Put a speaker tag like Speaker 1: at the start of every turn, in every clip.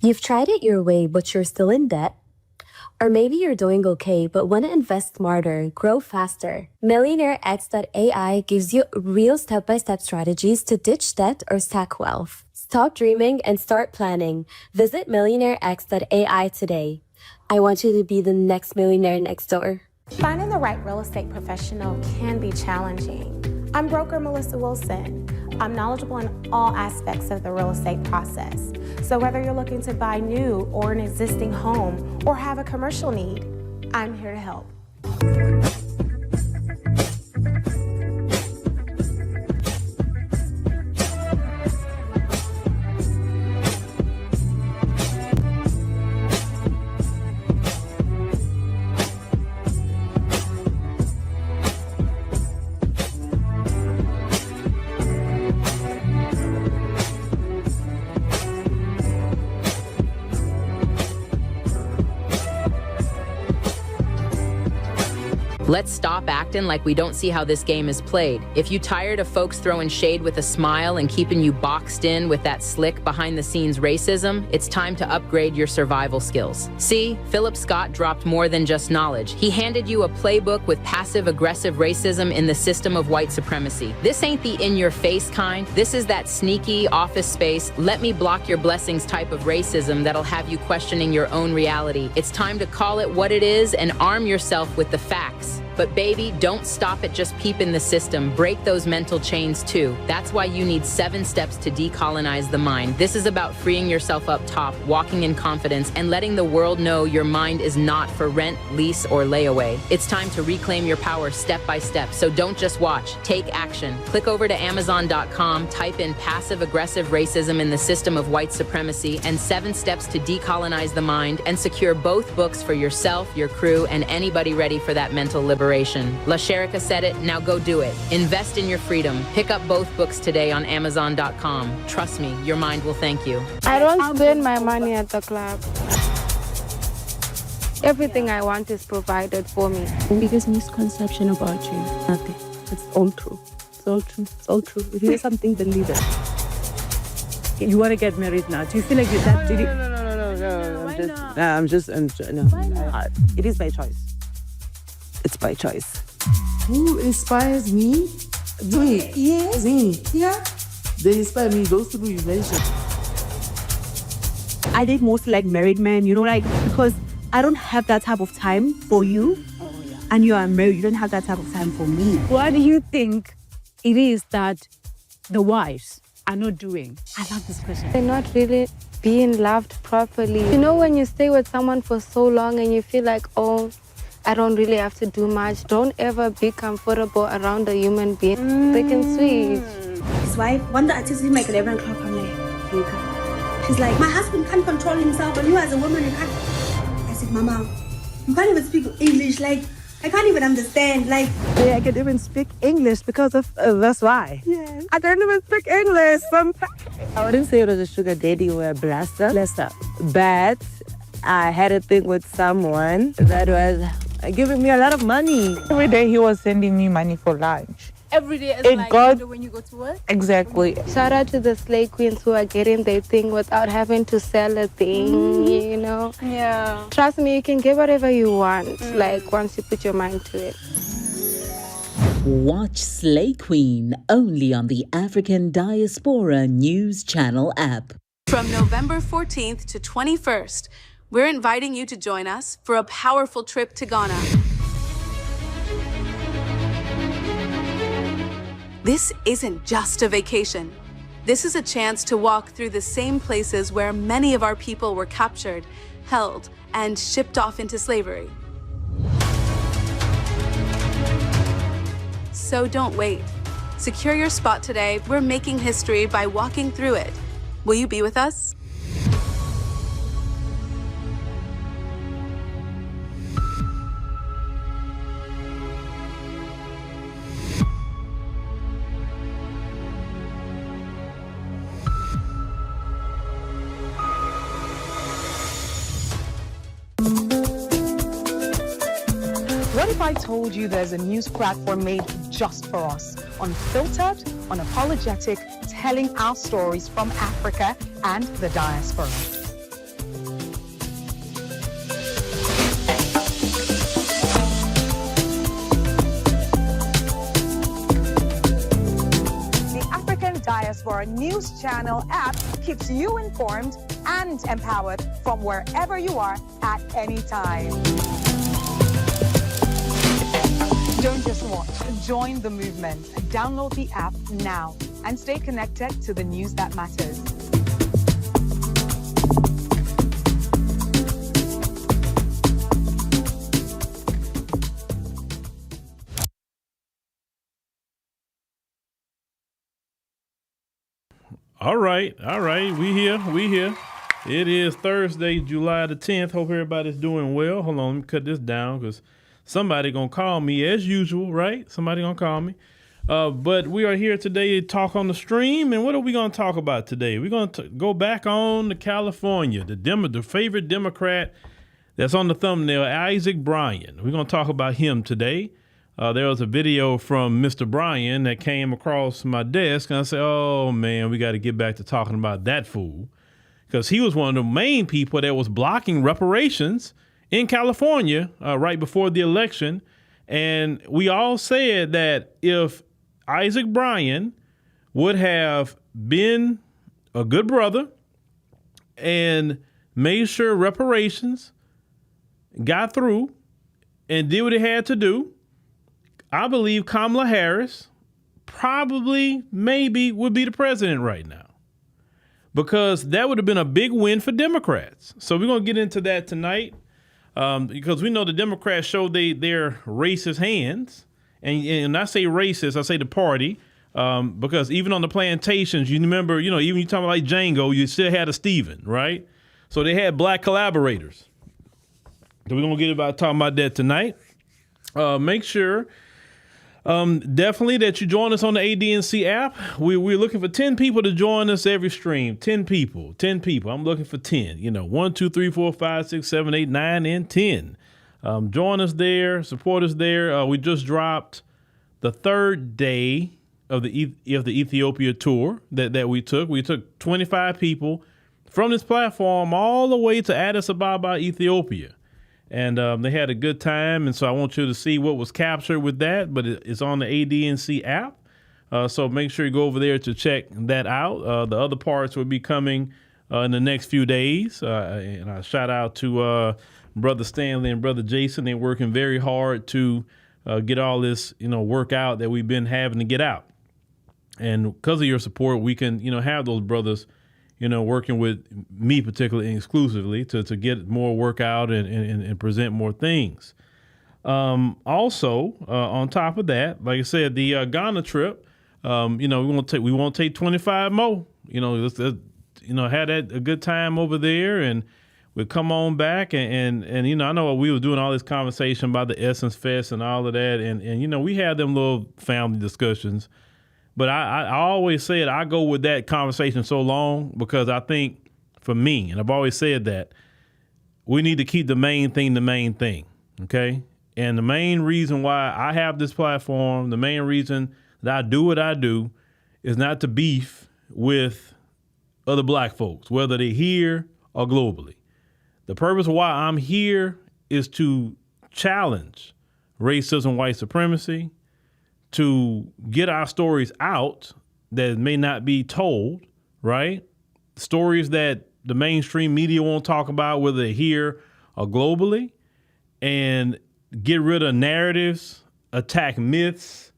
Speaker 1: You've tried it your way, but you're still in debt. Or maybe you're doing okay, but want to invest smarter, grow faster. MillionaireX.ai gives you real step-by-step strategies to ditch debt or stack wealth. Stop dreaming and start planning. Visit MillionaireX.ai today. I want you to be the next millionaire next door.
Speaker 2: Finding the right real estate professional can be challenging. I'm broker Melissa Wilson. I'm knowledgeable in all aspects of the real estate process. So whether you're looking to buy new or an existing home or have a commercial need, I'm here to help.
Speaker 3: Let's stop acting like we don't see how this game is played. If you tired of folks throwing shade with a smile and keeping you boxed in with that slick behind-the-scenes racism, it's time to upgrade your survival skills. See, Phillip Scott dropped more than just knowledge. He handed you a playbook with passive-aggressive racism in the system of white supremacy. This ain't the in-your-face kind. This is that sneaky, office space, let me block your blessings type of racism that'll have you questioning your own reality. It's time to call it what it is and arm yourself with the facts. But baby, don't stop at just peeping the system. Break those mental chains too. That's why you need 7 steps to decolonize the mind. This is about freeing yourself up top, walking in confidence, and letting the world know your mind is not for rent, lease, or layaway. It's time to reclaim your power step by step. So don't just watch, take action. Click over to Amazon.com, type in passive-aggressive racism in the system of white supremacy and 7 steps to decolonize the mind, and secure both books for yourself, your crew, and anybody ready for that mental liberation. La Sherika said it, now go do it. Invest in your freedom. Pick up both books today on Amazon.com. Trust me, your mind will thank you.
Speaker 4: I don't spend my money at the club. Everything I want is provided for me.
Speaker 5: Biggest misconception about you? Nothing. It's all true. It's all true. It's all true. If you hear something, believe it. You want to get married now? Do you feel like you're that? No. It is by choice. It's by choice.
Speaker 6: Who inspires me? Me. Yes. Me. Yeah. They inspire me, those people you mentioned.
Speaker 5: I date mostly like married men, because I don't have that type of time for you. Oh, yeah. And you are married, you don't have that type of time for me.
Speaker 7: What do you think it is that the wives are not doing?
Speaker 5: I love this question.
Speaker 4: They're not really being loved properly. When you stay with someone for so long and you feel like, oh, I don't really have to do much. Don't ever be comfortable around a human being. They can switch.
Speaker 8: His wife, one day I just see my 11 o'clock from there. She's like, my husband can't control himself, and you as a woman, you can't. I said, Mama, you can't even speak English. Like, I can't even understand. Like,
Speaker 5: yeah, I can even speak English because of that's why.
Speaker 8: yes.
Speaker 5: I don't even speak English. I wouldn't say it was a sugar daddy or a blaster. But I had a thing with someone that was giving me a lot of money.
Speaker 9: Every day he was sending me money for lunch.
Speaker 7: Every day is when you go to work?
Speaker 9: Exactly.
Speaker 4: Shout out to the slay queens who are getting their thing without having to sell a thing,
Speaker 7: Yeah.
Speaker 4: Trust me, you can get whatever you want, once you put your mind to it.
Speaker 10: Watch Slay Queen only on the African Diaspora News Channel app.
Speaker 11: From November 14th to 21st, we're inviting you to join us for a powerful trip to Ghana. This isn't just a vacation. This is a chance to walk through the same places where many of our people were captured, held, and shipped off into slavery. So don't wait. Secure your spot today. We're making history by walking through it. Will you be with us?
Speaker 12: What if I told you there's a news platform made just for us? Unfiltered, unapologetic, telling our stories from Africa and the diaspora. Diaspora News Channel app keeps you informed and empowered from wherever you are at any time. Don't just watch, join the movement. Download the app now and stay connected to the news that matters.
Speaker 13: All right, we here. It is Thursday, July the 10th. Hope everybody's doing well. Hold on, let me cut this down because somebody gonna call me as usual, right? Somebody gonna call me. But we are here today to talk on the stream, and what are we gonna talk about today? We're gonna go back on to California, the favorite Democrat that's on the thumbnail, Isaac Bryan. We're gonna talk about him today. There was a video from Mr. Bryan that came across my desk, and I said, oh, man, we got to get back to talking about that fool, because he was one of the main people that was blocking reparations in California right before the election. And we all said that if Isaac Bryan would have been a good brother and made sure reparations got through and did what it had to do, I believe Kamala Harris maybe would be the president right now, because that would have been a big win for Democrats. So we're going to get into that tonight because we know the Democrats show their racist hands. And I say racist, I say the party, because even on the plantations, you remember, even you talking about like Django, you still had a Stephen, right? So they had black collaborators. So we're going to talking about that tonight. Make sure definitely that you join us on the ADNC app. We're looking for 10 people to join us every stream. 10 people. I'm looking for 10. 1, 2, 3, 4, 5, 6, 7, 8, 9, and 10. Join us there. Support us there. We just dropped the third day of the Ethiopia tour that we took. We took 25 people from this platform all the way to Addis Ababa, Ethiopia. And they had a good time, and so I want you to see what was captured with that, but it's on the ADNC app, so make sure you go over there to check that out. The other parts will be coming in the next few days, and I shout out to Brother Stanley and Brother Jason. They're working very hard to get all this, work out that we've been having to get out, and because of your support, we can, have those brothers working with me particularly and exclusively to get more work out and present more things. Also, on top of that, like I said, the Ghana trip, we won't take 25 more. Had a good time over there, and we'll come on back. And I know we were doing all this conversation about the Essence Fest and all of that, and we had them little family discussions. But I always said I go with that conversation so long because I think, for me, and I've always said that, we need to keep the main thing, okay? And the main reason why I have this platform, the main reason that I do what I do, is not to beef with other black folks, whether they're here or globally. The purpose of why I'm here is to challenge racism, white supremacy, to get our stories out that may not be told, right? Stories that the mainstream media won't talk about, whether they're here or globally, and get rid of narratives, attack myths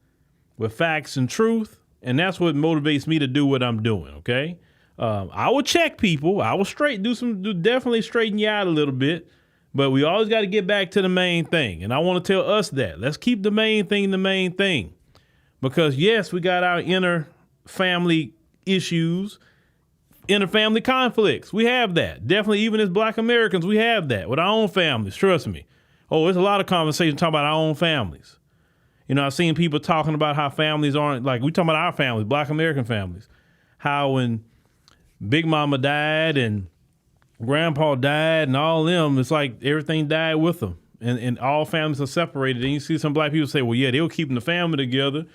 Speaker 13: with facts and truth. And that's what motivates me to do what I'm doing, okay? I will check people. I will definitely straighten you out a little bit, but we always got to get back to the main thing. And I want to tell us that. Let's keep the main thing. Because, yes, we got our inner family issues, inner family conflicts. We have that. Definitely, even as black Americans, we have that with our own families. Trust me. Oh, there's a lot of conversation talking about our own families. I've seen people talking about how families aren't, like, we talking about our families, black American families. How when Big Mama died and Grandpa died and all of them, it's like everything died with them. And all families are separated. And you see some black people say, well, yeah, they were keeping the family together.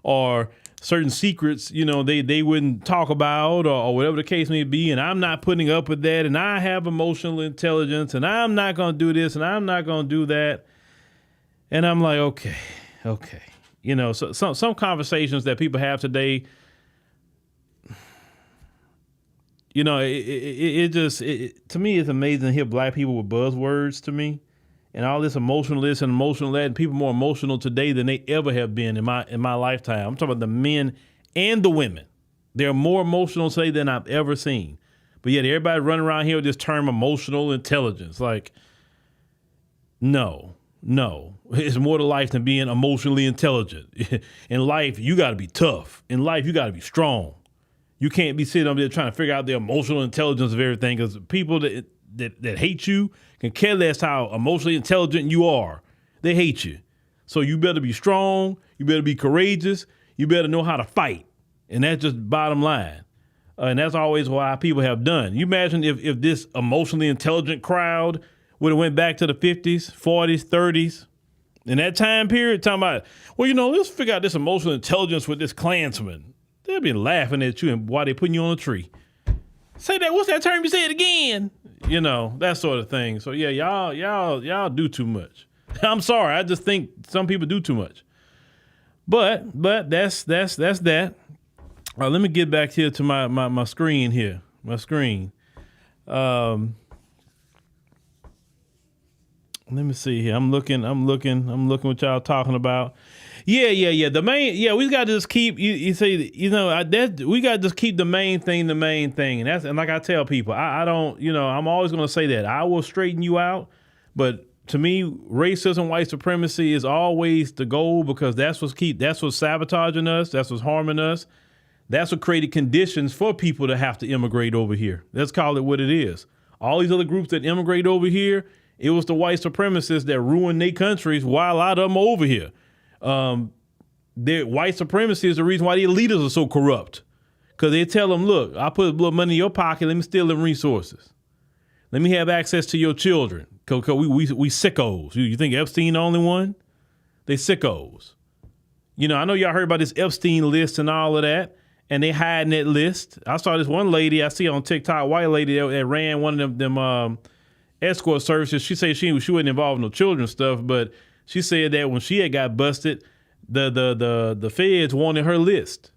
Speaker 13: Or certain secrets, they wouldn't talk about or whatever the case may be. And I'm not putting up with that. And I have emotional intelligence and I'm not going to do this and I'm not going to do that. And I'm like, okay. So some conversations that people have today, You know, to me, it's amazing to hear black people with buzzwords to me, and all this emotional this and emotional that, and people more emotional today than they ever have been in my lifetime. I'm talking about the men and the women. They're more emotional today than I've ever seen. But yet everybody running around here with this term emotional intelligence. Like, no. It's more to life than being emotionally intelligent. In life, you got to be tough. In life, you got to be strong. You can't be sitting up there trying to figure out the emotional intelligence of everything, because people that hate you can care less how emotionally intelligent you are. They hate you. So you better be strong. You better be courageous. You better know how to fight. And that's just bottom line. And that's always why people have done. You imagine if this emotionally intelligent crowd would have went back to the 50s, 40s, 30s, in that time period, talking about, well, you know, let's figure out this emotional intelligence with this Klansman. They'll be laughing at you and while they putting you on a tree. Say that, what's that term you said again? You know, that sort of thing. So yeah, y'all do too much. I'm sorry, I just think some people do too much. But that's that. Let me get back here to my screen here. My screen. Let me see here. I'm looking what y'all talking about. Yeah. The main, we got to just keep, you say, you know, we got to just keep the main thing. And like I tell people, I don't, you know, I'm always going to say that. I will straighten you out. But to me, racism, white supremacy is always the goal, because that's what's sabotaging us. That's what's harming us. That's what created conditions for people to have to immigrate over here. Let's call it what it is. All these other groups that immigrate over here, it was the white supremacists that ruined their countries while a lot of them are over here. Their white supremacy is the reason why their leaders are so corrupt. Because they tell them, look, I put a little money in your pocket, let me steal them resources. Let me have access to your children. Because we sickos. You think Epstein the only one? They sickos. You know, I know y'all heard about this Epstein list and all of that. And they hiding that list. I saw this one lady I see on TikTok, white lady that ran one of them escort services. She said she wasn't involved in no children's stuff, but she said that when she had got busted, the feds wanted her list.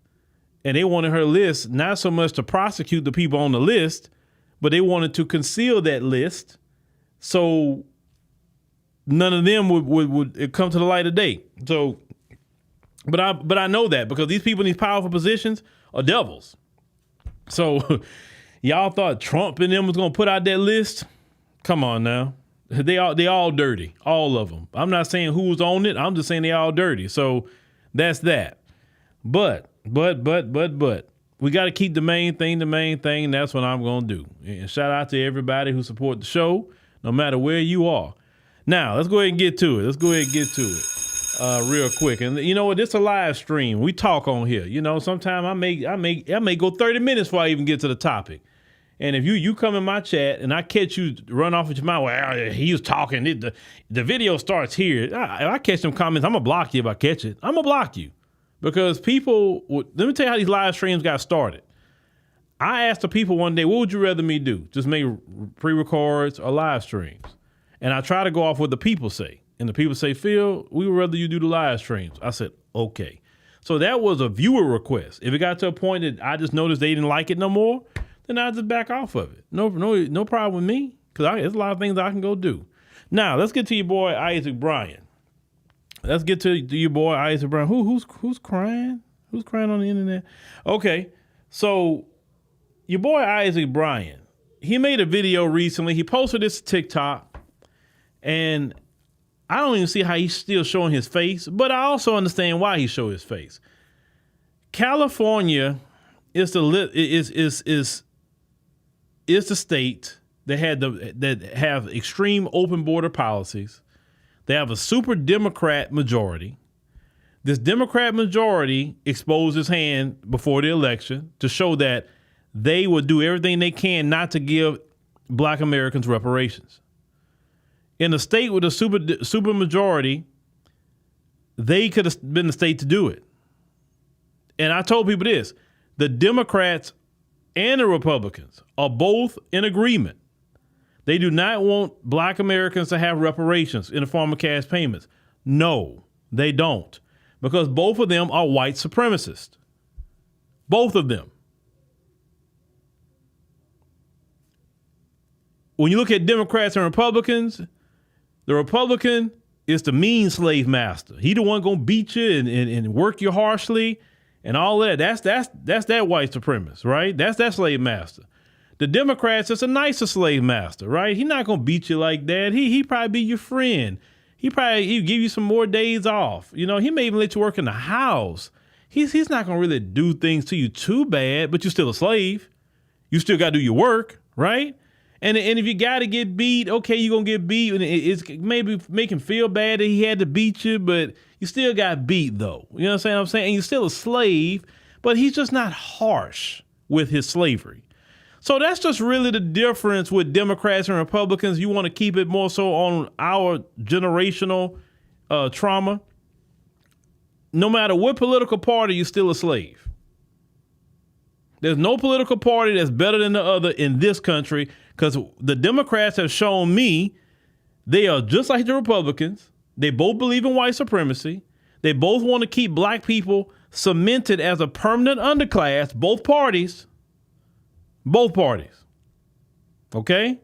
Speaker 13: And they wanted her list not so much to prosecute the people on the list, but they wanted to conceal that list so none of them would come to the light of day. So, but I know that because these people in these powerful positions are devils. So y'all thought Trump and them was gonna put out that list? Come on now. They all dirty, all of them. I'm not saying who's on it. I'm just saying they all dirty. So that's that. But we got to keep the main thing. And that's what I'm going to do. And shout out to everybody who support the show, no matter where you are. Now, let's go ahead and get to it. Real quick. And you know what? It's a live stream. We talk on here. You know, sometimes I may go 30 minutes before I even get to the topic. And if you come in my chat and I catch you run off with your mouth, well, he's talking, the video starts here. If I catch some comments, I'm going to block you if I catch it. I'm going to block you. Because people, let me tell you how these live streams got started. I asked the people one day, what would you rather me do? Just make pre-records or live streams? And I try to go off what the people say. And the people say, Phil, we would rather you do the live streams. I said, okay. So that was a viewer request. If it got to a point that I just noticed they didn't like it no more, then I just back off of it. No problem with me, because there's a lot of things I can go do. Now, let's get to your boy, Isaac Bryan. Let's get to your boy, Isaac Bryan. Who's crying? Who's crying on the internet? Okay, so your boy, Isaac Bryan, he made a video recently. He posted this to TikTok, and I don't even see how he's still showing his face, but I also understand why he showed his face. California is the state that have extreme open border policies. They have a super Democrat majority. This Democrat majority exposed his hand before the election to show that they would do everything they can not to give Black Americans reparations. In a state with a super majority, they could have been the state to do it. And I told people this, the Democrats and the Republicans are both in agreement. They do not want Black Americans to have reparations in the form of cash payments. No, they don't. Because both of them are white supremacists. Both of them. when you look at Democrats and Republicans, the Republican is the mean slave master. He the one gonna beat you and work you harshly and all that. That's that white supremacist, right? That's that slave master. The Democrats is a nicer slave master, right? He not gonna beat you like that. He probably be your friend. He give you some more days off. You know, he may even let you work in the house. He's not gonna really do things to you too bad, but you're still a slave. You still gotta do your work, right? And if you gotta get beat, okay, you're gonna get beat. And it's maybe make him feel bad that he had to beat you, but you still got beat though. You know what I'm saying? And you're still a slave, but he's just not harsh with his slavery. So that's just really the difference with Democrats and Republicans. You want to keep it more so on our generational trauma. No matter what political party, you're still a slave. There's no political party that's better than the other in this country because the Democrats have shown me they are just like the Republicans. They both believe in white supremacy. They both want to keep black people cemented as a permanent underclass, both parties. Both parties. Okay?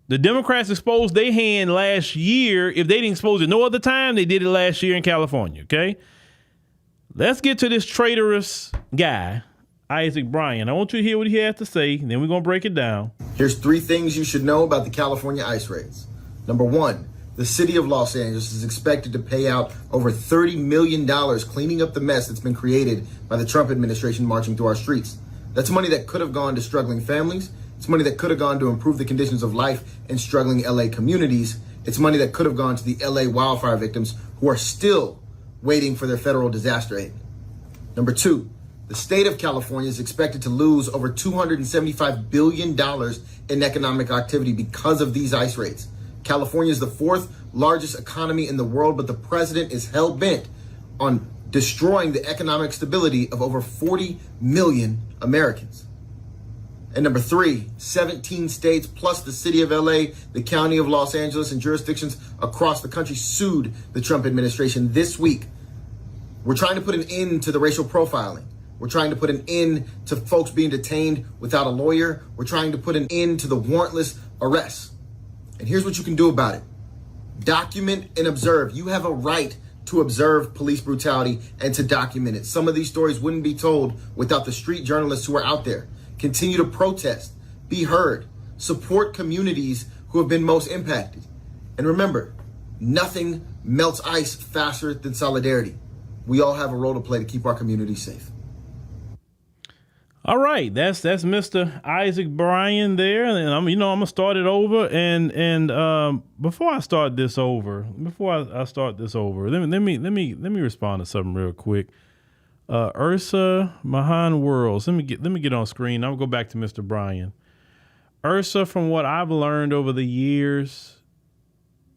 Speaker 13: The Democrats exposed their hand last year. If they didn't expose it no other time, they did it last year in California. Okay? Let's get to this traitorous guy, Isaac Bryan. I want you to hear what he has to say, and then we're going to break it down.
Speaker 14: Here's 3 things you should know about the California ice raids. Number 1, the city of Los Angeles is expected to pay out over $30 million cleaning up the mess that's been created by the Trump administration marching through our streets. That's money that could have gone to struggling families. It's money that could have gone to improve the conditions of life in struggling LA communities. It's money that could have gone to the LA wildfire victims who are still waiting for their federal disaster aid. Number 2, the state of California is expected to lose over $275 billion in economic activity because of these ice raids. California is the 4th largest economy in the world, but the president is hell-bent on destroying the economic stability of over 40 million Americans. And number 3, 17 states plus the city of LA, the county of Los Angeles, and jurisdictions across the country sued the Trump administration this week. We're trying to put an end to the racial profiling. We're trying to put an end to folks being detained without a lawyer. We're trying to put an end to the warrantless arrests. And here's what you can do about it. Document and observe. You have a right to observe police brutality and to document it. Some of these stories wouldn't be told without the street journalists who are out there. Continue to protest, be heard, support communities who have been most impacted. And remember, nothing melts ice faster than solidarity. We all have a role to play to keep our communities safe.
Speaker 13: All right, that's Mr. Isaac Bryan there, and I'm gonna start it over. And before I start this over, let me respond to something real quick. Ursa Mahan Worlds, let me get on screen. I'll go back to Mr. Bryan. Ursa, from what I've learned over the years,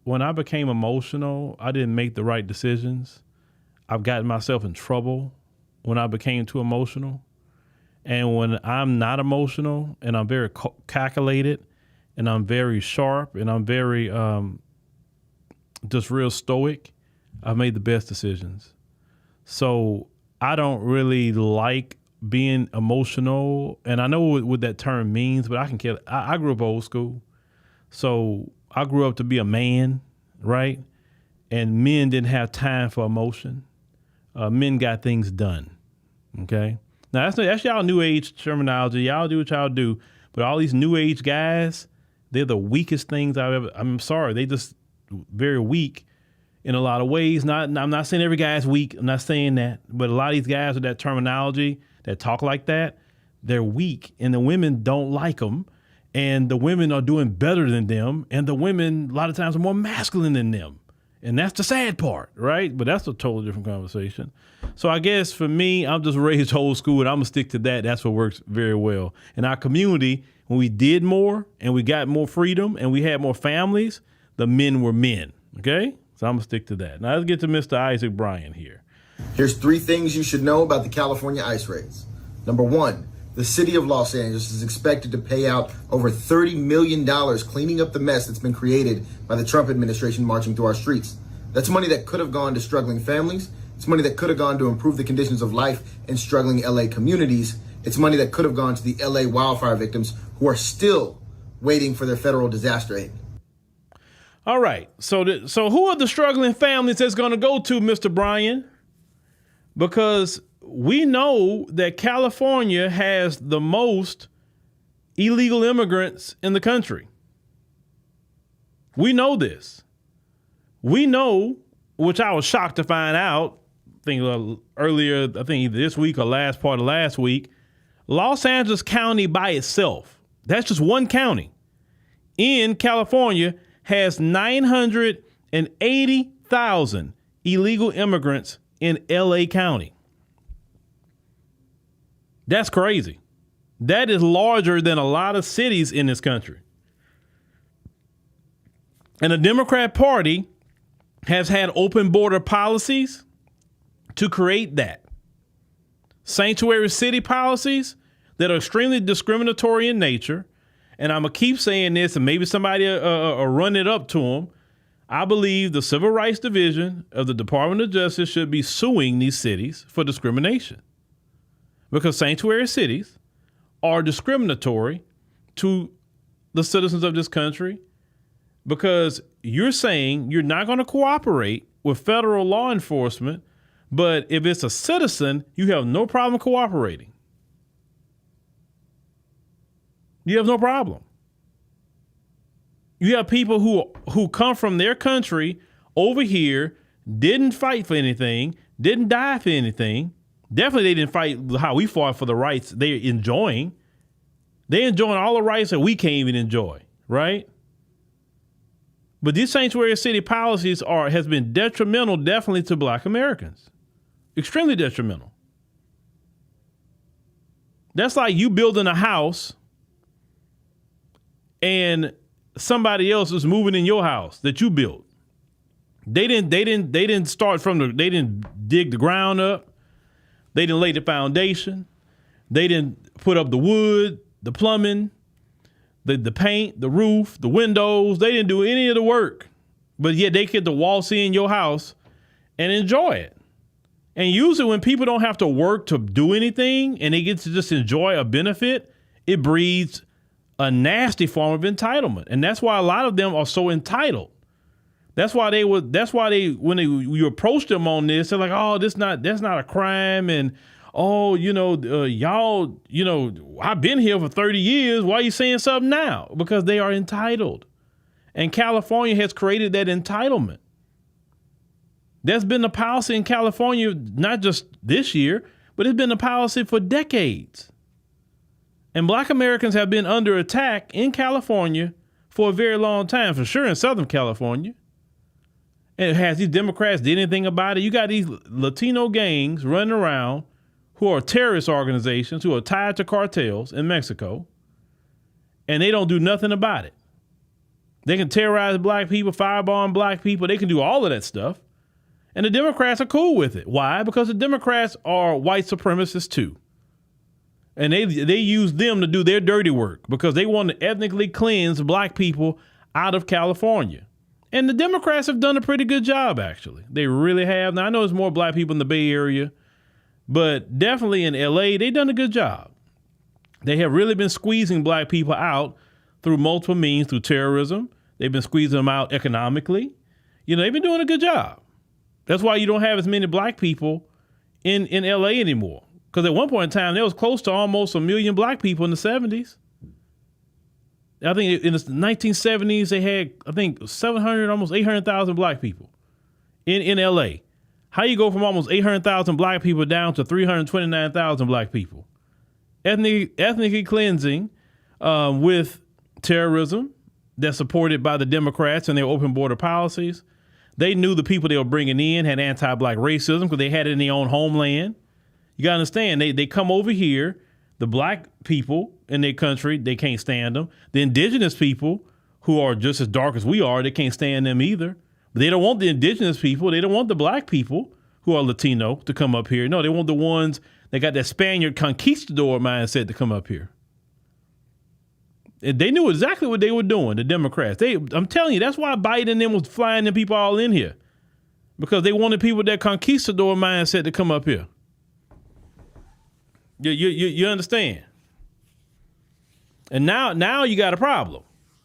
Speaker 13: when I became emotional, I didn't make the right decisions. I've gotten myself in trouble when I became too emotional. And when I'm not emotional and I'm very calculated and I'm very sharp and I'm very just real stoic, I've made the best decisions. So I don't really like being emotional. And I know what that term means, but I grew up old school. So I grew up to be a man, right? And men didn't have time for emotion. Men got things done, okay? Now, that's y'all new age terminology. Y'all do what y'all do. But all these new age guys, they're the weakest things I'm sorry. They just very weak in a lot of ways. I'm not saying every guy's weak. I'm not saying that. But a lot of these guys with that terminology that talk like that, they're weak. And the women don't like them. And the women are doing better than them. And the women, a lot of times, are more masculine than them. And that's the sad part, right? But that's a totally different conversation. So I guess for me, I'm just raised old school, and I'm going to stick to that. That's what works very well. In our community, when we did more and we got more freedom and we had more families, the men were men, okay? So I'm going to stick to that. Now let's get to Mr. Isaac Bryan here.
Speaker 14: Here's 3 things you should know about the California ice raids. Number 1, the city of Los Angeles is expected to pay out over $30 million cleaning up the mess that's been created by the Trump administration marching through our streets. That's money that could have gone to struggling families. It's money that could have gone to improve the conditions of life in struggling LA communities. It's money that could have gone to the LA wildfire victims who are still waiting for their federal disaster aid.
Speaker 13: All right. So who are the struggling families that's going to go to, Mr. Bryan? Because we know that California has the most illegal immigrants in the country. We know this. We know, which I was shocked to find out, earlier, I think either this week or last part of last week, Los Angeles County by itself, that's just one county in California, has 980,000 illegal immigrants in LA County. That's crazy. That is larger than a lot of cities in this country. And the Democrat Party has had open border policies to create that. Sanctuary city policies that are extremely discriminatory in nature. And I'm going to keep saying this, and maybe somebody will run it up to them. I believe the Civil Rights Division of the Department of Justice should be suing these cities for discrimination. Because sanctuary cities are discriminatory to the citizens of this country, because you're saying you're not going to cooperate with federal law enforcement, but if it's a citizen, you have no problem cooperating. You have no problem. You have people who come from their country over here, didn't fight for anything, didn't die for anything. Definitely they didn't fight how we fought for the rights they're enjoying. They're enjoying all the rights that we can't even enjoy, right? But these sanctuary city policies has been detrimental, definitely, to Black Americans. Extremely detrimental. That's like you building a house and somebody else is moving in your house that you built. They didn't dig the ground up. They didn't lay the foundation. They didn't put up the wood, the plumbing, the paint, the roof, the windows. They didn't do any of the work. But yet they get to waltz in your house and enjoy it. And usually when people don't have to work to do anything and they get to just enjoy a benefit, it breeds a nasty form of entitlement. And that's why a lot of them are so entitled. That's why when you approach them on this, they're like, oh, that's not a crime. And, oh, y'all, I've been here for 30 years. Why are you saying something now? Because they are entitled. And California has created that entitlement. There's been a policy in California, not just this year, but it's been a policy for decades. And Black Americans have been under attack in California for a very long time, for sure in Southern California. And has these Democrats did anything about it? You got these Latino gangs running around who are terrorist organizations who are tied to cartels in Mexico, and they don't do nothing about it. They can terrorize Black people, firebomb Black people. They can do all of that stuff. And the Democrats are cool with it. Why? Because the Democrats are white supremacists too. And they use them to do their dirty work because they want to ethnically cleanse Black people out of California. And the Democrats have done a pretty good job, actually. They really have. Now, I know there's more Black people in the Bay Area, but definitely in LA, they've done a good job. They have really been squeezing Black people out through multiple means, through terrorism. They've been squeezing them out economically. They've been doing a good job. That's why you don't have as many Black people in LA anymore. Because at one point in time, there was close to almost 1 million Black people in the 70s. I think in the 1970s, they had, 700, almost 800,000 Black people in LA. How you go from almost 800,000 Black people down to 329,000 Black people? Ethnically cleansing with terrorism that's supported by the Democrats and their open border policies. They knew the people they were bringing in had anti-Black racism because they had it in their own homeland. You got to understand, they come over here, the Black people in their country, they can't stand them. The indigenous people who are just as dark as we are, they can't stand them either. But they don't want the indigenous people. They don't want the Black people who are Latino to come up here. No, they want the ones that got that Spaniard conquistador mindset to come up here. And they knew exactly what they were doing, the Democrats. I'm telling you, that's why Biden and them was flying them people all in here. Because they wanted people with that conquistador mindset to come up here. You understand? And now you got a problem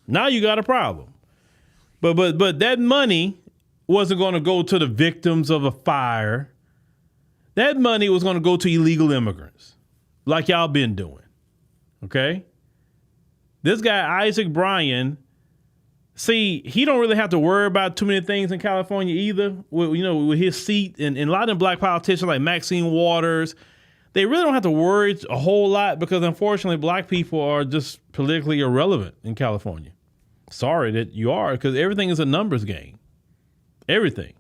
Speaker 13: Now you got a problem. But that money wasn't going to go to the victims of a fire. That money was going to go to illegal immigrants, like y'all been doing. Okay? This guy, Isaac Bryan, see, he don't really have to worry about too many things in California either. With his seat and a lot of them black politicians like Maxine Waters, they really don't have to worry a whole lot because unfortunately black people are just politically irrelevant in California. Sorry that you are, because everything is a numbers game. Everything.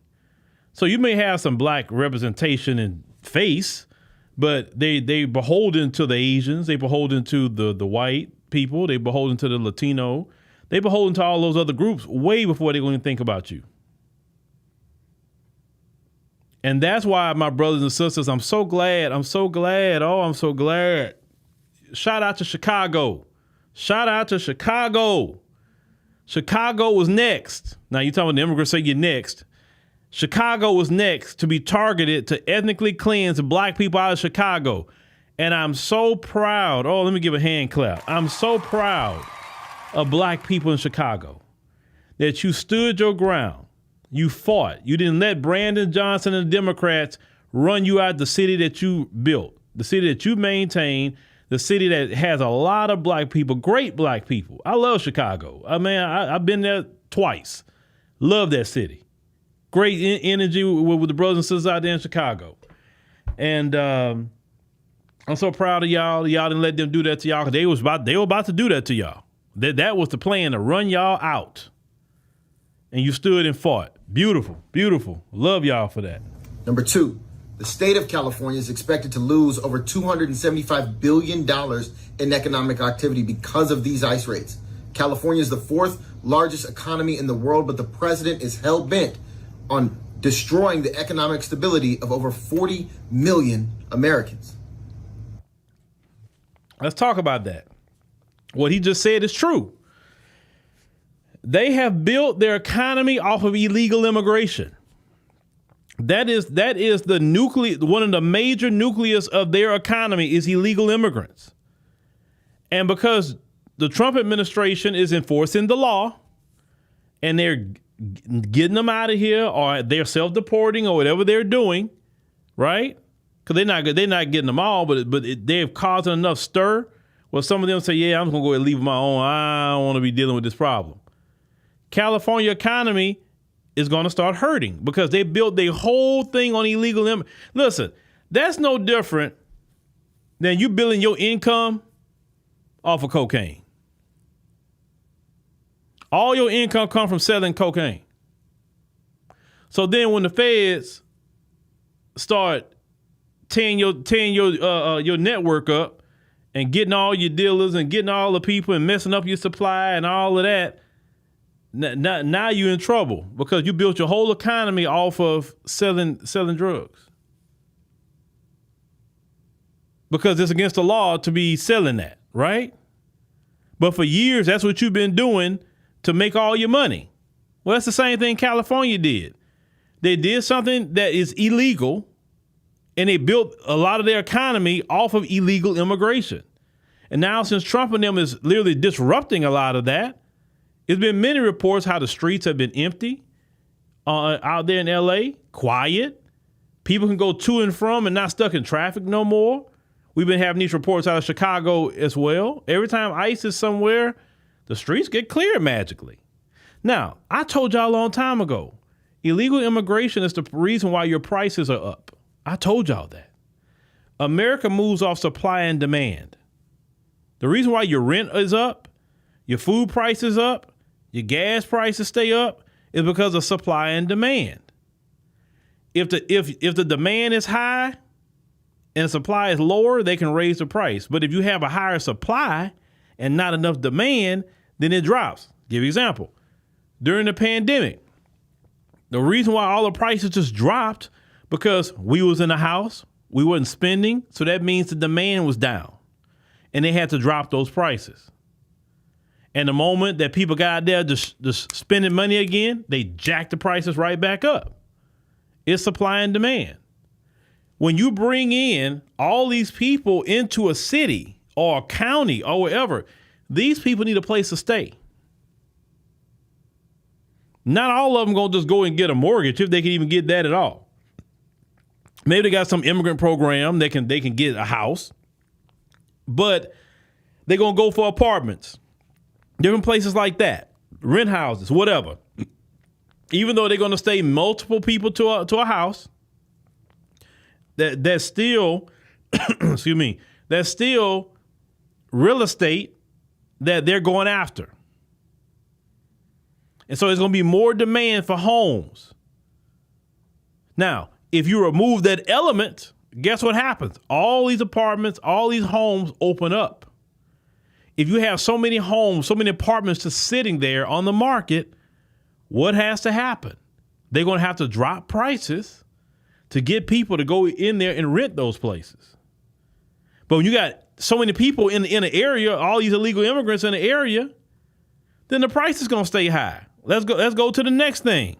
Speaker 13: So you may have some black representation in face, but they beholden to the Asians, they beholden to the white people, they beholden to the Latino, they beholden to all those other groups way before they're going to think about you. And that's why, my brothers and sisters, I'm so glad. Oh, I'm so glad. Shout out to Chicago. Chicago was next. Now you talking about the immigrants say you're next. Chicago was next to be targeted to ethnically cleanse black people out of Chicago. And I'm so proud. Oh, let me give a hand clap. I'm so proud of black people in Chicago that you stood your ground. You fought. You didn't let Brandon Johnson and the Democrats run you out the city that you built, the city that you maintain, the city that has a lot of black people, great black people. I love Chicago. I've been there twice. Love that city. Great energy with the brothers and sisters out there in Chicago. And I'm so proud of y'all. Y'all didn't let them do that to y'all, because they were about to do that to y'all. That was the plan, to run y'all out. And you stood and fought. Beautiful, beautiful. Love y'all for that.
Speaker 14: Number 2, the state of California is expected to lose over $275 billion in economic activity because of these ICE raids. California is the 4th largest economy in the world, but the president is hell-bent on destroying the economic stability of over 40 million Americans.
Speaker 13: Let's talk about that. What he just said is true. They have built their economy off of illegal immigration. That is the nucleus, one of the major nucleus of their economy is illegal immigrants. And because the Trump administration is enforcing the law and they're getting them out of here, or they're self-deporting, or whatever they're doing, right? Because they're not getting them all, but they've caused enough stir where some of them say, yeah, I'm going to go ahead and leave my own. I don't want to be dealing with this problem. California economy is going to start hurting because they built their whole thing on illegal immigrants. Listen, that's no different than you building your income off of cocaine. All your income comes from selling cocaine. So then when the feds start tearing your network up and getting all your dealers and getting all the people and messing up your supply and all of that, now you're in trouble because you built your whole economy off of selling drugs. Because it's against the law to be selling that, right? But for years, that's what you've been doing to make all your money. Well, that's the same thing California did. They did something that is illegal, and they built a lot of their economy off of illegal immigration. And now, since Trump and them is literally disrupting a lot of that, there's been many reports how the streets have been empty out there in L.A., quiet. People can go to and from and not stuck in traffic no more. We've been having these reports out of Chicago as well. Every time ICE is somewhere, the streets get cleared magically. Now, I told y'all a long time ago, illegal immigration is the reason why your prices are up. I told y'all that. America moves off supply and demand. The reason why your rent is up, your food prices up, your gas prices stay up is because of supply and demand. If the demand is high and supply is lower, they can raise the price. But if you have a higher supply and not enough demand, then it drops. Give you an example. During the pandemic, the reason why all the prices just dropped because we was in the house, we wasn't spending, so that means the demand was down. And they had to drop those prices. And the moment that people got out there just spending money again, they jacked the prices right back up. It's supply and demand. When you bring in all these people into a city or a county or wherever, these people need a place to stay. Not all of them going to just go and get a mortgage if they can even get that at all. Maybe they got some immigrant program they can get a house, but they're going to go for apartments, different places like that, rent houses, whatever. Even though they're going to stay multiple people to a house, that's still, excuse me, that's still real estate that they're going after. And so there's going to be more demand for homes. Now, if you remove that element, guess what happens? All these apartments, all these homes open up. If you have so many homes, so many apartments just sitting there on the market, what has to happen? They're going to have to drop prices to get people to go in there and rent those places. But when you got so many people in the area, all these illegal immigrants in the area, then the price is going to stay high. Let's go to the next thing.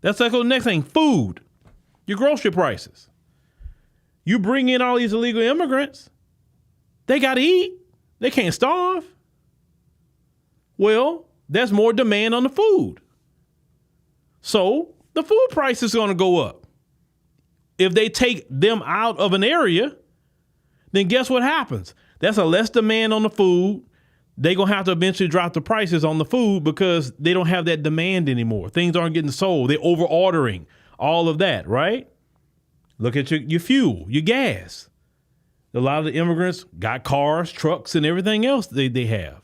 Speaker 13: Let's go to the next thing, food, your grocery prices. You bring in all these illegal immigrants, they got to eat. They can't starve. Well, there's more demand on the food. So the food price is going to go up. If they take them out of an area, then guess what happens? That's a less demand on the food. They're going to have to eventually drop the prices on the food because they don't have that demand anymore. Things aren't getting sold. They're over ordering, all of that, right? Look at your fuel, your gas. A lot of the immigrants got cars, trucks, and everything else they have.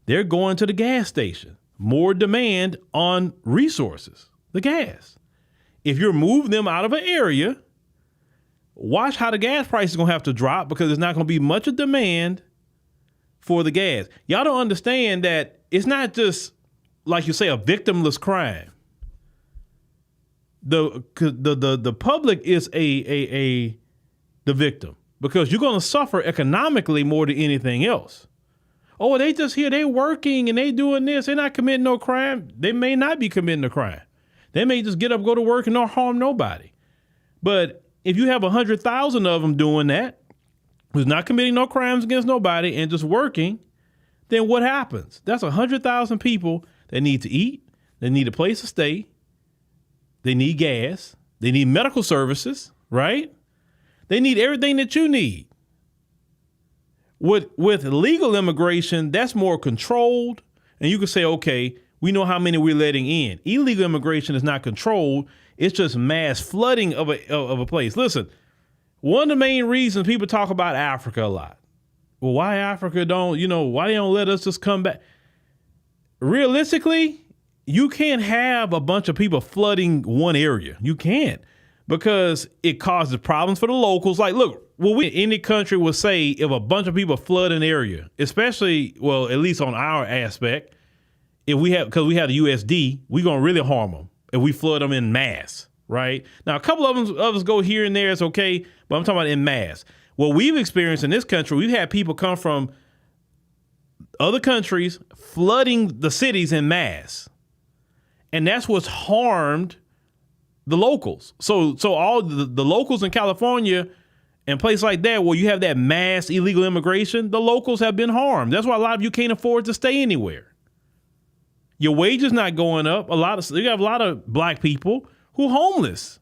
Speaker 13: They're going to the gas station. More demand on resources, the gas. If you remove them out of an area, watch how the gas price is going to have to drop because there's not going to be much of demand for the gas. Y'all don't understand that it's not just, like you say, a victimless crime. The public is the victim because you're going to suffer economically more than anything else. Oh, they just here, they working and they doing this. They're not committing no crime. They may not be committing a crime. They may just get up, go to work and not harm nobody. But if you have 100,000 of them doing that, who's not committing no crimes against nobody and just working, then what happens? That's 100,000 people that need to eat. They need a place to stay. They need gas. They need medical services, right? They need everything that you need. With legal immigration, that's more controlled. And you can say, okay, we know how many we're letting in. Illegal immigration is not controlled. It's just mass flooding of a place. Listen, one of the main reasons people talk about Africa a lot. Well, why Africa why they don't let us just come back? Realistically, you can't have a bunch of people flooding one area. You can't, because it causes problems for the locals. Like, look, any country will say if a bunch of people flood an area, especially, well, at least on our aspect, because we have the USD, we're going to really harm them if we flood them in mass, right? Now, a couple of us go here and there, it's okay, but I'm talking about in mass. What we've experienced in this country, we've had people come from other countries flooding the cities in mass. And that's what's harmed the locals. So all the locals in California and places like that where you have that mass illegal immigration, the locals have been harmed. That's why a lot of you can't afford to stay anywhere. Your wages not going up. You have a lot of black people who homeless.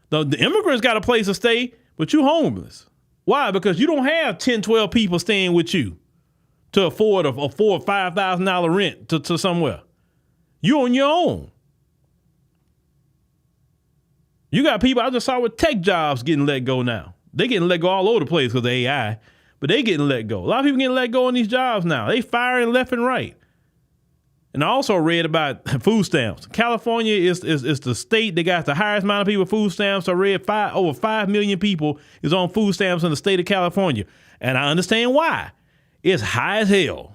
Speaker 13: The immigrants got a place to stay, but you homeless. Why? Because you don't have 10, 12 people staying with you to afford a $4,000 or $5,000 rent to somewhere. You on your own. You got people I just saw with tech jobs getting let go now. They getting let go all over the place because of AI, but they getting let go. A lot of people getting let go on these jobs now. They firing left and right. And I also read about food stamps. California is the state that got the highest amount of people with food stamps. I read over 5 million people is on food stamps in the state of California. And I understand why. It's high as hell.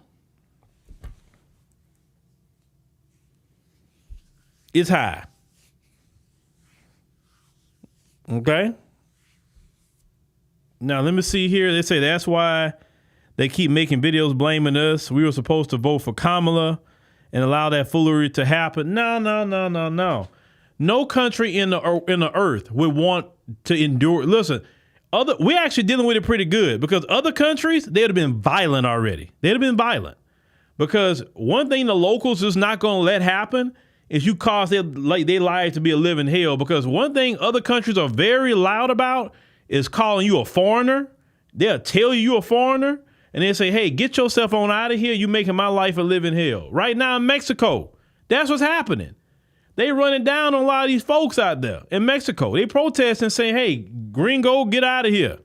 Speaker 13: It's high. Okay. Now, let me see here. They say that's why they keep making videos blaming us. We were supposed to vote for Kamala and allow that foolery to happen. No. No country in the earth would want to endure. Listen, we're actually dealing with it pretty good because other countries, they'd have been violent already. They'd have been violent because one thing the locals is not going to let happen is you cause their lives to be a living hell. Because one thing other countries are very loud about is calling you a foreigner. They'll tell you you're a foreigner, and they say, hey, get yourself on out of here. You're making my life a living hell. Right now in Mexico, that's what's happening. They running down on a lot of these folks out there in Mexico. They protesting, saying, hey, gringo, get out of here.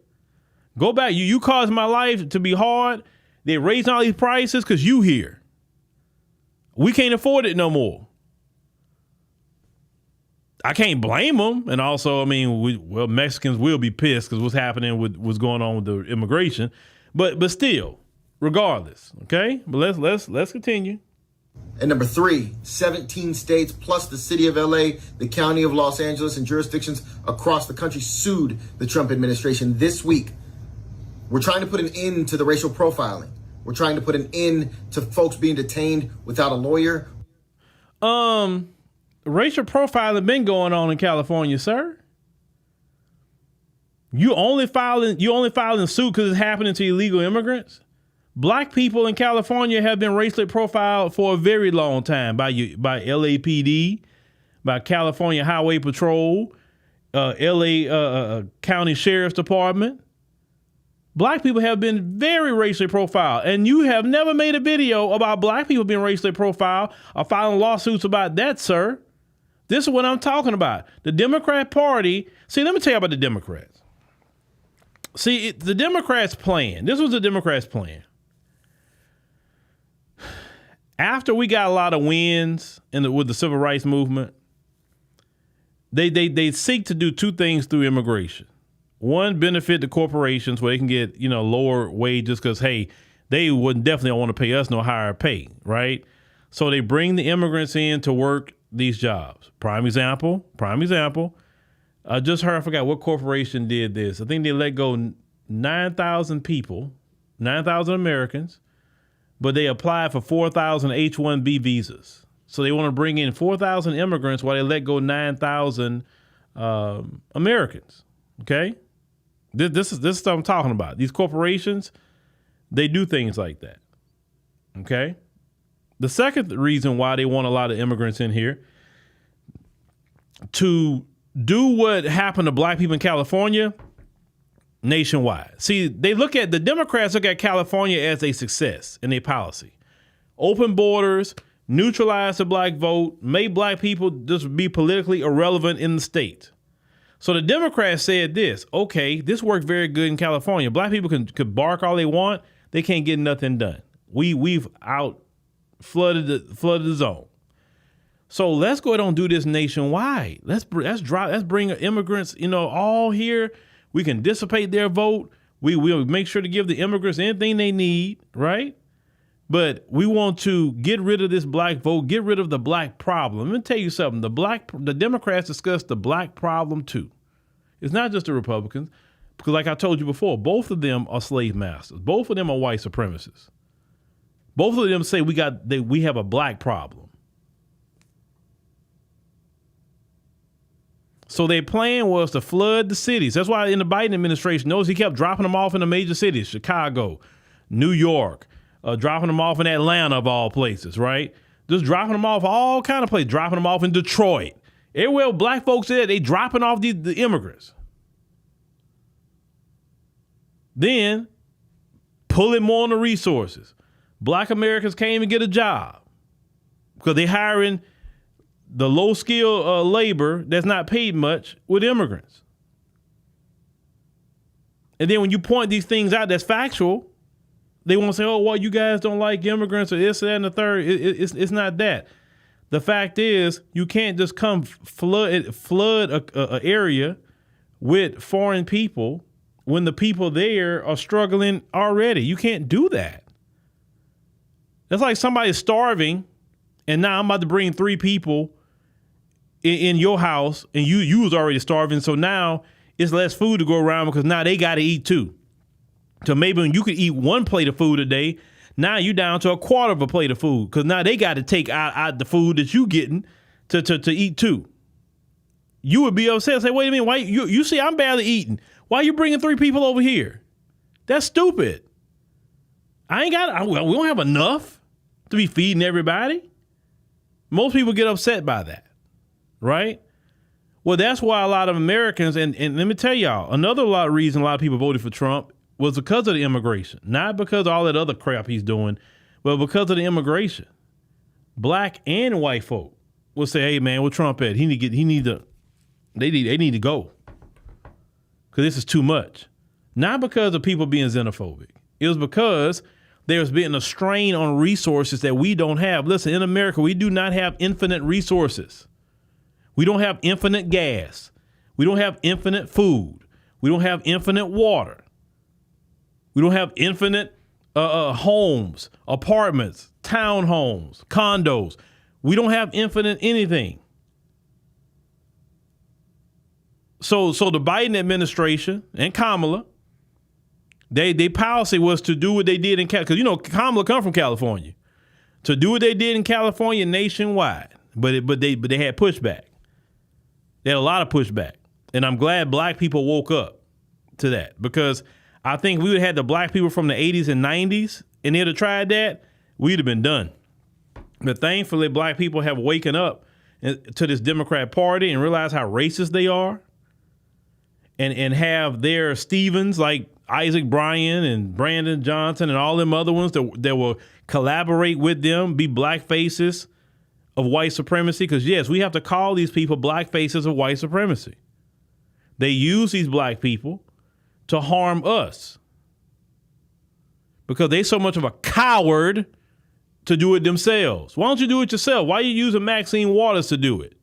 Speaker 13: Go back. You caused my life to be hard. They're raising all these prices because you here. We can't afford it no more. I can't blame them. And also, I mean, Mexicans will be pissed because what's happening with what's going on with the immigration. But still, regardless, okay? But let's continue.
Speaker 14: And number 3, 17 states plus the city of LA, the county of Los Angeles, and jurisdictions across the country sued the Trump administration this week. We're trying to put an end to the racial profiling. We're trying to put an end to folks being detained without a lawyer.
Speaker 13: Racial profiling been going on in California, sir. You only filing suit because it's happening to illegal immigrants. Black people in California have been racially profiled for a very long time by LAPD, by California Highway Patrol, LA County Sheriff's Department. Black people have been very racially profiled, and you have never made a video about black people being racially profiled or filing lawsuits about that, sir. This is what I'm talking about. The Democrat Party. See, let me tell you about the Democrats. See, the Democrats' plan. This was the Democrats' plan. After we got a lot of wins with the civil rights movement, they seek to do two things through immigration. One, benefit the corporations where they can get, lower wages because, hey, they would definitely want to pay us no higher pay, right? So they bring the immigrants in to work these jobs. Prime example. I just heard, I forgot what corporation did this. I think they let go 9,000 people, 9,000 Americans, but they applied for 4,000 H-1B visas. So they want to bring in 4,000 immigrants while they let go 9,000 Americans. Okay? This is what I'm talking about. These corporations, they do things like that. Okay? The second reason why they want a lot of immigrants in here, to do what happened to black people in California nationwide. See, the Democrats look at California as a success in their policy. Open borders, neutralize the black vote, make black people just be politically irrelevant in the state. So the Democrats said this, okay, this worked very good in California. Black people could bark all they want. They can't get nothing done. We've flooded the zone. So let's go ahead and do this nationwide. Let's bring immigrants, all here. We can dissipate their vote. We'll make sure to give the immigrants anything they need, right? But we want to get rid of this black vote, get rid of the black problem. Let me tell you something. The Democrats discussed the black problem too. It's not just the Republicans, because like I told you before, both of them are slave masters. Both of them are white supremacists. Both of them say we have a black problem. So their plan was to flood the cities. That's why in the Biden administration, notice he kept dropping them off in the major cities, Chicago, New York, dropping them off in Atlanta of all places, right? Just dropping them off all kind of places, dropping them off in Detroit. Everywhere black folks there, they dropping off the immigrants. Then pulling more on the resources. Black Americans can't even get a job because they're hiring the low-skilled labor that's not paid much with immigrants. And then when you point these things out that's factual, they want to say, oh, well, you guys don't like immigrants or this, that, and the third. It's not that. The fact is, you can't just come flood a area with foreign people when the people there are struggling already. You can't do that. That's like somebody starving, and now I'm about to bring 3 people in your house, and you was already starving, so now it's less food to go around because now they got to eat too. So maybe when you could eat 1 plate of food a day, now you down to a quarter of a plate of food because now they got to take out the food that you getting to eat too. You would be upset and say, wait a minute, why you see I'm barely eating. Why are you bringing 3 people over here? That's stupid. We don't have enough to be feeding everybody. Most people get upset by that, right? Well, that's why a lot of Americans, and let me tell y'all, another reason a lot of people voted for Trump was because of the immigration, not because of all that other crap he's doing, but because of the immigration. Black and white folk will say, "Hey, man, where Trump at? They need to go because this is too much." Not because of people being xenophobic. It was because there's been a strain on resources that we don't have. Listen, in America, we do not have infinite resources. We don't have infinite gas. We don't have infinite food. We don't have infinite water. We don't have infinite homes, apartments, townhomes, condos. We don't have infinite anything. So the Biden administration and Kamala, They policy was to do what they did in California, because Kamala come from California, to do what they did in California nationwide, but they had pushback. They had a lot of pushback, and I'm glad black people woke up to that, because I think we would have had the black people from the 80s and 90s and they'd have tried that, we'd have been done. But thankfully, black people have waken up to this Democrat Party and realize how racist they are, and have their Stevens like Isaac Bryan and Brandon Johnson and all them other ones that will collaborate with them, be black faces of white supremacy. Because, yes, we have to call these people black faces of white supremacy. They use these black people to harm us because they so much of a coward to do it themselves. Why don't you do it yourself? Why are you using Maxine Waters to do it?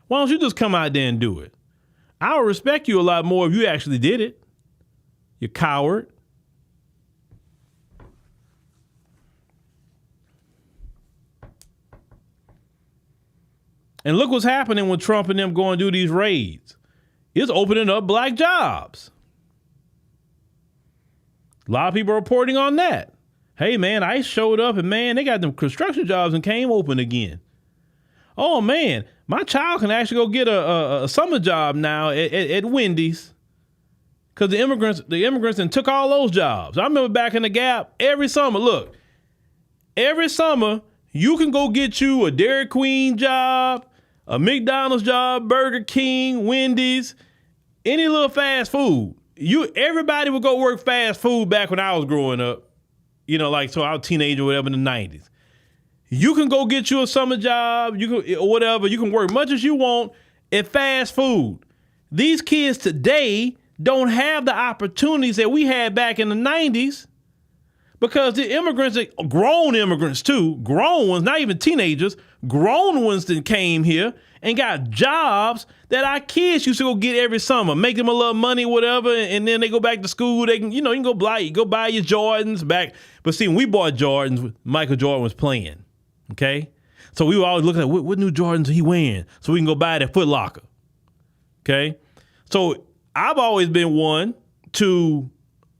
Speaker 13: Why don't you just come out there and do it? I would respect you a lot more if you actually did it. You coward. And look what's happening when Trump and them go and do these raids. It's opening up black jobs. A lot of people are reporting on that. Hey, man, ICE showed up and, man, they got them construction jobs and came open again. Oh, man, my child can actually go get a summer job now at Wendy's. Because the immigrants and took all those jobs. I remember back in the Gap, every summer, look, every summer you can go get you a Dairy Queen job, a McDonald's job, Burger King, Wendy's, any little fast food. Everybody would go work fast food back when I was growing up. So I was a teenager or whatever in the 90s. You can go get you a summer job, or whatever. You can work much as you want at fast food. These kids today don't have the opportunities that we had back in the 90s because the immigrants, grown immigrants too, grown ones, not even teenagers, grown ones that came here and got jobs that our kids used to go get every summer, make them a little money, whatever, and then they go back to school. They can, you can go buy your Jordans back. But see, when we bought Jordans, Michael Jordan was playing, okay? So we were always looking at what new Jordans are he wearing so we can go buy it at Foot Locker, okay? So I've always been one to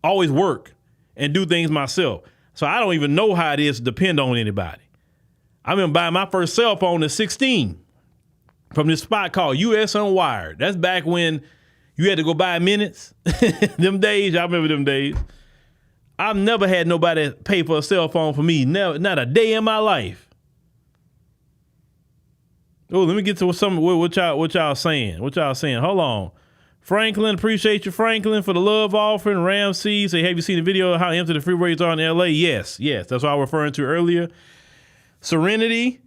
Speaker 13: always work and do things myself. So I don't even know how it is to depend on anybody. I remember buying my first cell phone at 16 from this spot called US Unwired. That's back when you had to go buy minutes. Them days, I remember them days. I've never had nobody pay for a cell phone for me. Never, not a day in my life. Oh, let me get to what y'all saying. What y'all saying? Hold on. Franklin, appreciate you, Franklin, for the love offering. Ramsey say, have you seen the video of how empty the freeways are in LA? Yes. That's what I was referring to earlier. Serenity.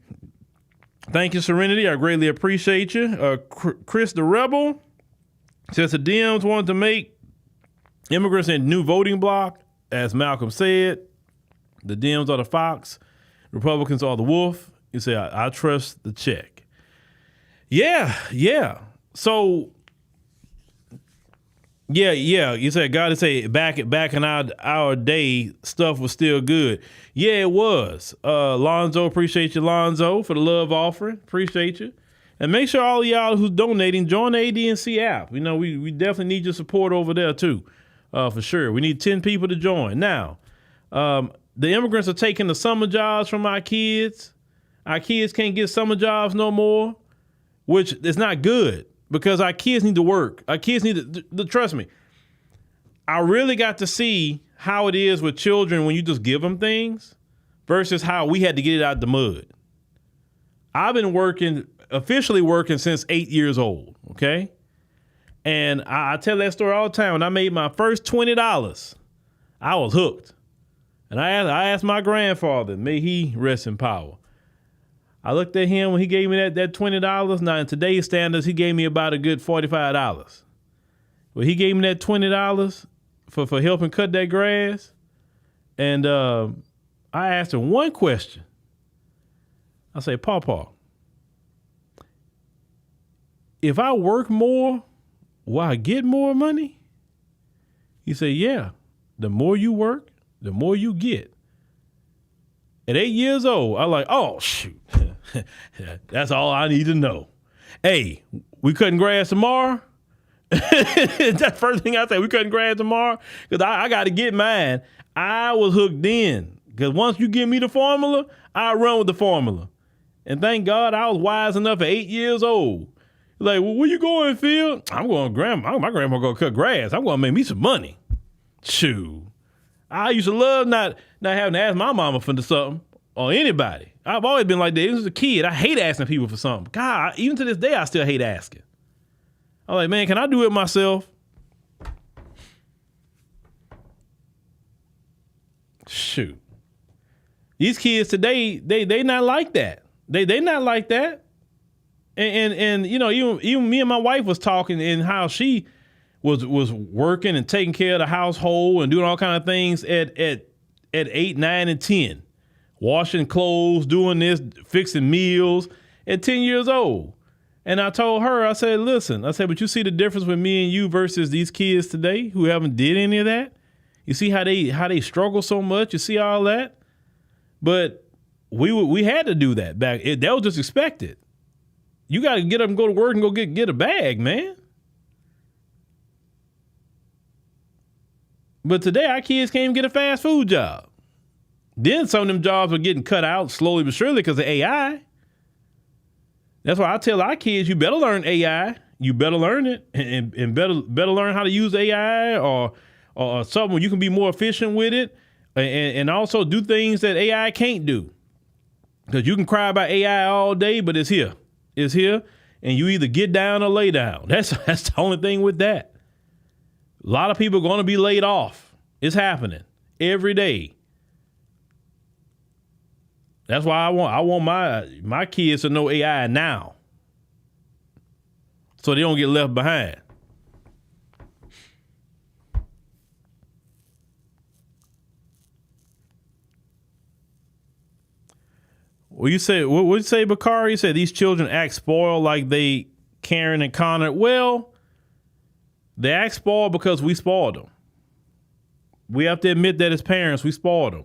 Speaker 13: Thank you, Serenity. I greatly appreciate you. Chris the Rebel says the Dems wanted to make immigrants a new voting bloc. As Malcolm said, the Dems are the fox, Republicans are the wolf. You say, I trust the check. Yeah. So, yeah. You said God to say back in our day, stuff was still good. Yeah, it was. Lonzo, appreciate you, Lonzo, for the love offering. Appreciate you. And make sure all of y'all who's donating, join the ADNC app. We definitely need your support over there too, for sure. We need 10 people to join. Now, the immigrants are taking the summer jobs from our kids. Our kids can't get summer jobs no more, which is not good. Because our kids need to work. Our kids need to trust me. I really got to see how it is with children when you just give them things versus how we had to get it out the mud. I've been officially working since 8 years old, okay? And I tell that story all the time. When I made my first $20, I was hooked. And I asked my grandfather, may he rest in power. I looked at him when he gave me that $20. Now, in today's standards, he gave me about a good $45. But he gave me that $20 for helping cut that grass. And I asked him one question. I say, Pawpaw, if I work more, will I get more money? He said, yeah, the more you work, the more you get. At 8 years old, I was like, oh, shoot. That's all I need to know. Hey, we cutting grass tomorrow? That's the first thing I say. We cutting grass tomorrow? Because I got to get mine. I was hooked in. Because once you give me the formula, I run with the formula. And thank God I was wise enough at 8 years old. Like, well, where you going, Phil? I'm going to my grandma going to cut grass. I'm going to make me some money. Shoot. I used to love not having to ask my mama for something or anybody. I've always been like that. As a kid, I hate asking people for something. God, even to this day, I still hate asking. I'm like, man, can I do it myself? Shoot. These kids today, they not like that. They not like that. And you know, even me and my wife was talking and how she was working and taking care of the household and doing all kind of things at 8, 9, and 10. Washing clothes, doing this, fixing meals at 10 years old. And I told her, I said, listen, but you see the difference with me and you versus these kids today who haven't did any of that? You see how they struggle so much? You see all that? But we had to do that back. That was just expected. You got to get up and go to work and go get a bag, man. But today our kids can't even get a fast food job. Then some of them jobs are getting cut out slowly but surely because of AI. That's why I tell our kids, you better learn AI. You better learn it and better learn how to use AI or something where you can be more efficient with it and also do things that AI can't do. Because you can cry about AI all day, but it's here. It's here, and you either get down or lay down. That's the only thing with that. A lot of people are going to be laid off. It's happening every day. That's why I want my kids to know AI now, so they don't get left behind. Well, you say what would you say, Bakari? You said these children act spoiled like they Karen and Connor. Well, they act spoiled because we spoiled them. We have to admit that as parents, we spoiled them.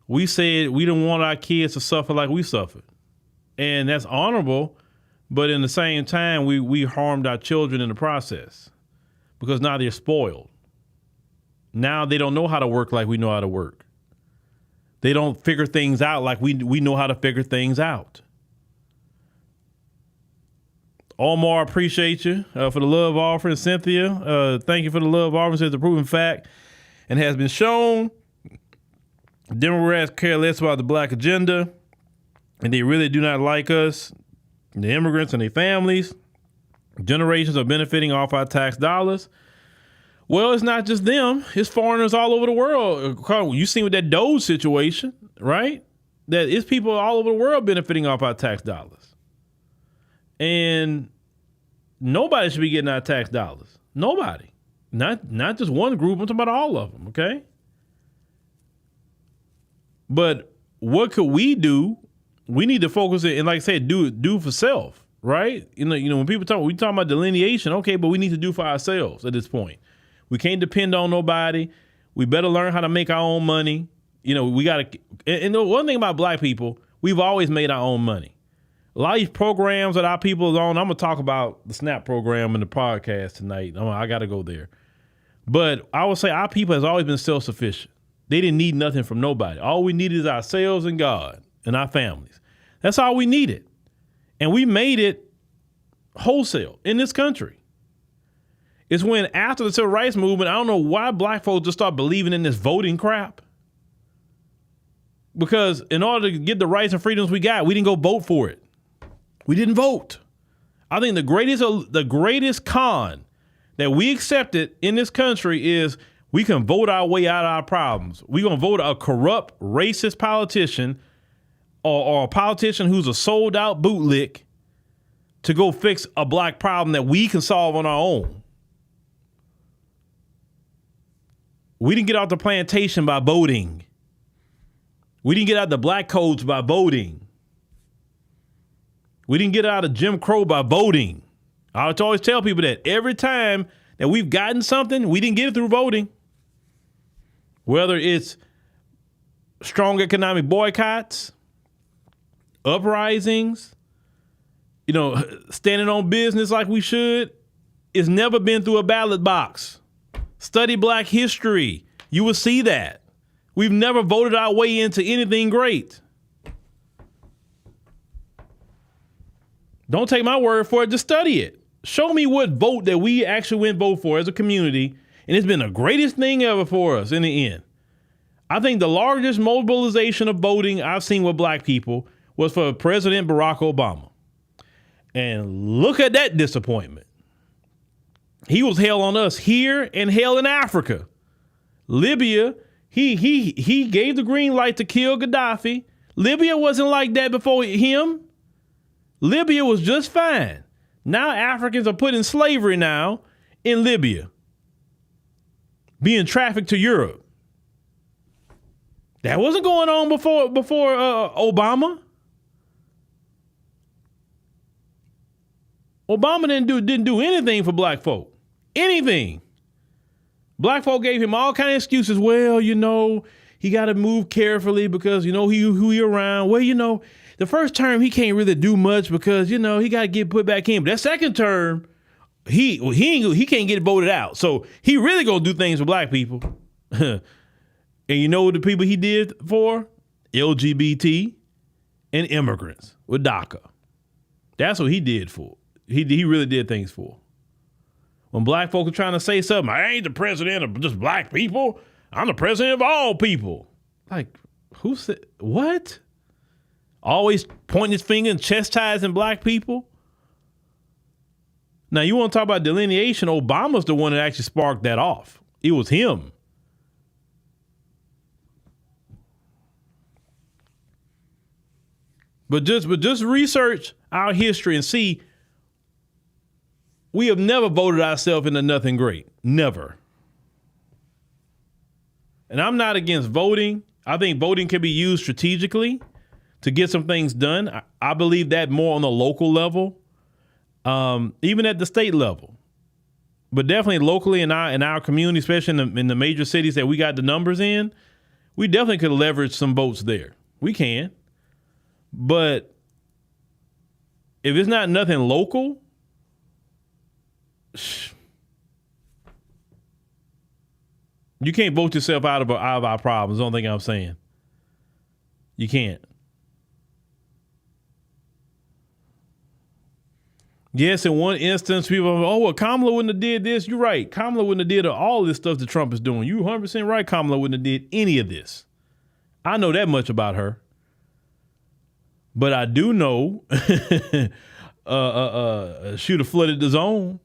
Speaker 13: We said we didn't want our kids to suffer like we suffered. And that's honorable, but in the same time, we harmed our children in the process because now they're spoiled. Now they don't know how to work like we know how to work. They don't figure things out like we know how to figure things out. Omar, appreciate you for the love offering. Cynthia, thank you for the love offering. Says the proven fact and has been shown. Democrats care less about the black agenda, and they really do not like us, the immigrants and their families. Generations are benefiting off our tax dollars. Well, it's not just them. It's foreigners all over the world. You seen with that Doge situation, right? That it's people all over the world benefiting off our tax dollars. And nobody should be getting our tax dollars. Nobody. Not just one group. I'm talking about all of them, okay? But what could we do? We need to focus it and, like I said, do for self, right? You know, when people we talk about delineation, okay, but we need to do for ourselves at this point. We can't depend on nobody. We better learn how to make our own money. You know, we got to. And the one thing about black people, we've always made our own money. A lot of these programs that our people are on, I'm going to talk about the SNAP program in the podcast tonight. I got to go there. But I would say our people has always been self-sufficient. They didn't need nothing from nobody. All we needed is ourselves and God and our families. That's all we needed. And we made it wholesale in this country. It's when after the civil rights movement, I don't know why black folks just start believing in this voting crap. Because in order to get the rights and freedoms we got, we didn't go vote for it. We didn't vote. I think the greatest con that we accepted in this country is we can vote our way out of our problems. We're going to vote a corrupt, racist politician or a politician who's a sold out bootlick to go fix a black problem that we can solve on our own. We didn't get out the plantation by voting. We didn't get out the black codes by voting. We didn't get out of Jim Crow by voting. I always tell people that every time that we've gotten something, we didn't get it through voting. Whether it's strong economic boycotts, uprisings, standing on business like we should, it's never been through a ballot box. Study black history. You will see that. We've never voted our way into anything great. Don't take my word for it. Just study it. Show me what vote that we actually went vote for as a community, and it's been the greatest thing ever for us in the end. I think the largest mobilization of voting I've seen with black people was for President Barack Obama. And look at that disappointment. He was hell on us here and hell in Africa. Libya, he gave the green light to kill Gaddafi. Libya wasn't like that before him. Libya was just fine. Now Africans are put in slavery now in Libya, being trafficked to Europe. That wasn't going on before Obama. Obama didn't do anything for black folk. Anything. Black folk gave him all kind of excuses. Well, he got to move carefully because, who he around. Well, the first term he can't really do much because, he got to get put back in. But that second term, he can't get voted out. So he really gonna do things for black people. And you know what the people he did for? LGBT and immigrants with DACA. That's what he did for. He really did things for. When black folk are trying to say something, I ain't the president of just black people. I'm the president of all people. Like, who said what? Always pointing his finger and chastising black people. Now, you want to talk about delineation? Obama's the one that actually sparked that off. It was him. But just research our history and see we have never voted ourselves into nothing great. Never. And I'm not against voting. I think voting can be used strategically to get some things done. I believe that more on the local level, even at the state level. But definitely locally in our community, especially in the major cities that we got the numbers in, we definitely could leverage some votes there. We can. But if it's not nothing local, you can't vote yourself out of our problems. Don't think I'm saying. You can't. Yes, in one instance, people are, well, Kamala wouldn't have did this. You're right. Kamala wouldn't have did all this stuff that Trump is doing. You 100% right. Kamala wouldn't have did any of this. I know that much about her. But I do know she'd have flooded the zone.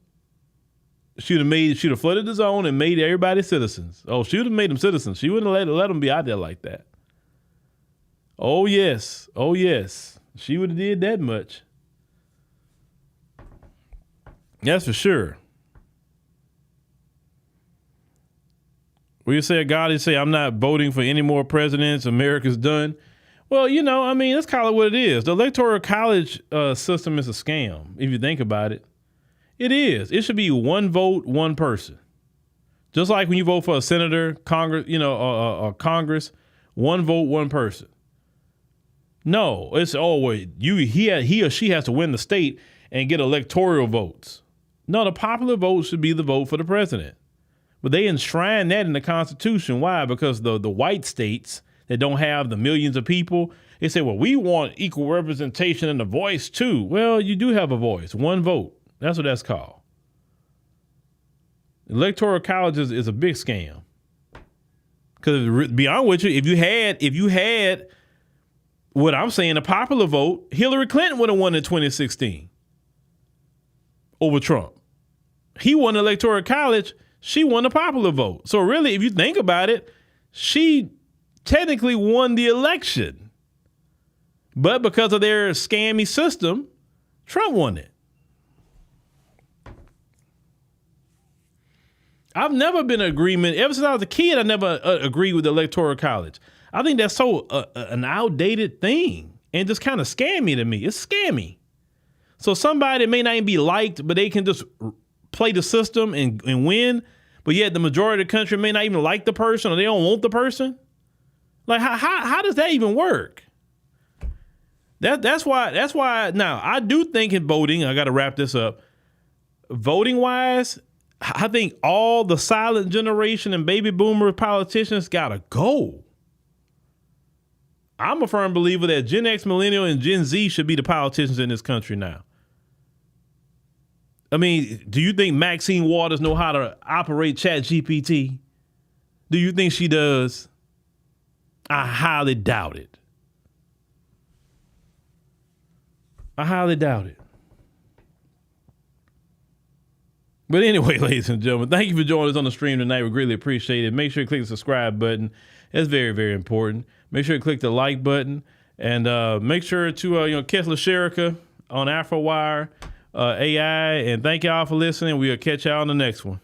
Speaker 13: She'd have flooded the zone and made everybody citizens. Oh, she would have made them citizens. She wouldn't have let them be out there like that. Oh, yes. Oh, yes. She would have did that much. That's for sure. Will you say, God, you say, I'm not voting for any more presidents. America's done. Well, let's call it what it is. The electoral college system is a scam, if you think about it. It is. It should be one vote, one person. Just like when you vote for a senator, Congress, Congress, one vote, one person. No, it's always he or she has to win the state and get electoral votes. No, the popular vote should be the vote for the president. But they enshrine that in the Constitution. Why? Because the white states that don't have the millions of people, they say, well, we want equal representation and a voice too. Well, you do have a voice, one vote. That's what that's called. Electoral college is a big scam. Because to be honest with you, if you had what I'm saying, a popular vote, Hillary Clinton would have won in 2016 over Trump. He won the Electoral College. She won the popular vote. So really, if you think about it, she technically won the election. But because of their scammy system, Trump won it. I've never been in agreement. Ever since I was a kid, I never agreed with the Electoral College. I think that's so an outdated thing and just kind of scammy to me. It's scammy. So somebody may not even be liked, but they can just play the system and win. But yet the majority of the country may not even like the person or they don't want the person. Like how does that even work? That's why now I do think in voting, I got to wrap this up. Voting wise, I think all the silent generation and baby boomer politicians got to go. I'm a firm believer that Gen X, Millennial, and Gen Z should be the politicians in this country now. I mean, do you think Maxine Waters know how to operate ChatGPT? Do you think she does? I highly doubt it. I highly doubt it. But anyway, ladies and gentlemen, thank you for joining us on the stream tonight. We greatly appreciate it. Make sure you click the subscribe button. It's very, very important. Make sure you click the like button and make sure to catch LaSherica on AfroWire AI. And thank y'all for listening. We'll catch y'all on the next one.